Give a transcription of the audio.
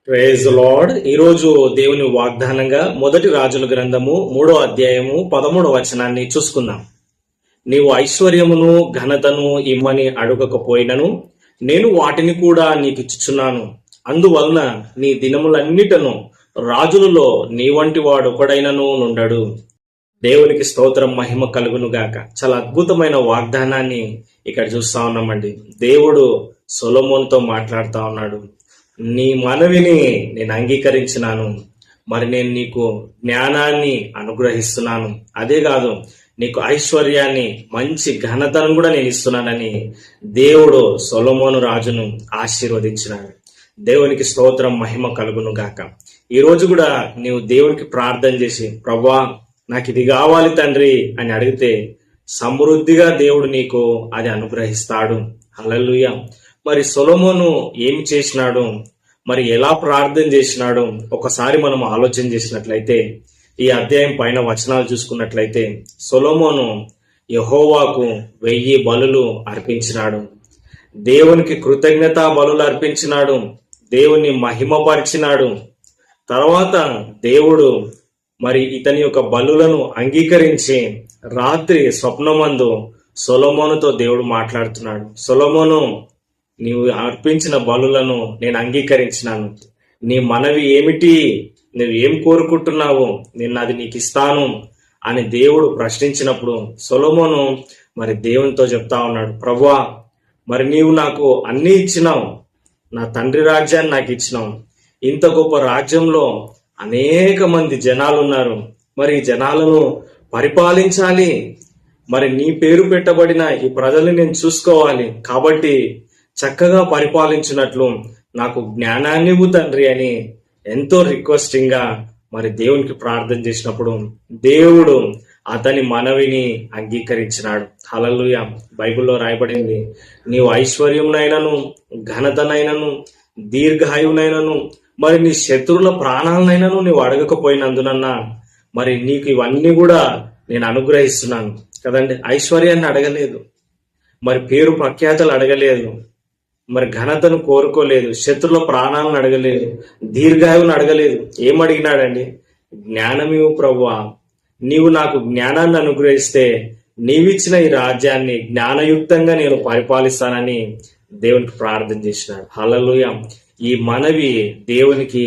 Praise lord. ఈరోజు దేవుని వాగ్దానంగా మొదటి రాజుల గ్రంథము 3వ అధ్యాయము 13వ వచనాన్ని చూసుకుందాం. నీవు ఐశ్వర్యమును ఘనతను ఇమ్మని అడగకపోయినను నేను వాటిని కూడా నీకు ఇచ్చుచున్నాను. అందువలన నీ దినములన్నిటను రాజులలో నీ వంటి వాడు ఒకడైనను నుండడు. దేవునికి స్తోత్రం, మహిమ కలుగును గాక. చాలా అద్భుతమైన వాగ్దానాన్ని ఇక్కడ చూస్తా ఉన్నామండి. దేవుడు సొలొమోనుతో మాట్లాడుతా ఉన్నాడు. నీ మనవిని నేను అంగీకరించినాను, మరి నేను నీకు జ్ఞానాన్ని అనుగ్రహిస్తున్నాను. అదే కాదు, నీకు ఐశ్వర్యాన్ని, మంచి ఘనతను కూడా నేను ఇస్తున్నానని దేవుడు సొలొమోను రాజును ఆశీర్వదించినాడు. దేవునికి స్తోత్రం, మహిమ కలుగును గాక. ఈ రోజు కూడా నీవు దేవునికి ప్రార్థన చేసి, ప్రభువా నాకు ఇది కావాలి తండ్రి అని అడిగితే సమృద్ధిగా దేవుడు నీకు అది అనుగ్రహిస్తాడు. హల్లెలూయా. మరి సొలొమోను ఏమి చేసినాడు, మరి ఎలా ప్రార్థన చేసినాడు ఒకసారి మనం ఆలోచన చేసినట్లయితే, ఈ అధ్యాయం పైన వచనాలు చూసుకున్నట్లయితే, సొలొమోను యెహోవాకు 1000 బలులు అర్పించినాడు. దేవునికి కృతజ్ఞతా బలులు అర్పించినాడు. దేవుని మహిమపరిచినాడు. తర్వాత దేవుడు మరి ఇతని యొక్క బలులను అంగీకరించి రాత్రి స్వప్నమందు సొలొమోనుతో దేవుడు మాట్లాడుతున్నాడు. సొలొమోను, నీవు అర్పించిన బలులను నేను అంగీకరించినాను. నీ మనవి ఏమిటి, నువ్వు ఏం కోరుకుంటున్నావు, నేను అది నీకు ఇస్తాను అని దేవుడు ప్రశ్నించినప్పుడు సొలొమోను మరి దేవునితో చెప్తా ఉన్నాడు, ప్రభువా మరి నీవు నాకు అన్నీ ఇచ్చినావు, నా తండ్రి రాజ్యాన్ని నాకు ఇచ్చినావు. ఇంత గొప్ప రాజ్యంలో అనేక మంది జనాలు ఉన్నారు. మరి ఈ జనాలను పరిపాలించాలి, మరి నీ పేరు పెట్టబడిన ఈ ప్రజల్ని నేను చూసుకోవాలి. కాబట్టి చక్కగా పరిపాలించినట్లు నాకు జ్ఞానాన్ని ఇవ్వు తండ్రి అని ఎంతో రిక్వెస్టింగ్ గా మరి దేవునికి ప్రార్థన చేసినప్పుడు దేవుడు అతని మనవిని అంగీకరించినాడు. హల్లెలూయా. బైబిల్లో రాయబడింది, నీవు ఐశ్వర్యంనైనను ఘనతనైనను దీర్ఘాయువునైనను మరి నీ శత్రువుల ప్రాణాలనైనను నీవు అడగకపోయినందునన్నా మరి నీకు ఇవన్నీ కూడా నేను అనుగ్రహిస్తున్నాను కదండి. ఐశ్వర్యాన్ని అడగలేదు, మరి పేరు ప్రఖ్యాతలు అడగలేదు, మరి ఘనతను కోరుకోలేదు, శత్రుల ప్రాణాలను అడగలేదు, దీర్ఘాయువును అడగలేదు. ఏమడిగినాడండి? జ్ఞానమివు ప్రభువా, నీవు నాకు జ్ఞానాన్ని అనుగ్రహిస్తే నీవిచ్చిన ఈ రాజ్యాన్ని జ్ఞానయుక్తంగా నేను పరిపాలిస్తానని దేవునికి ప్రార్థన చేసినాడు. హల్లెలూయా. ఈ మనవి దేవునికి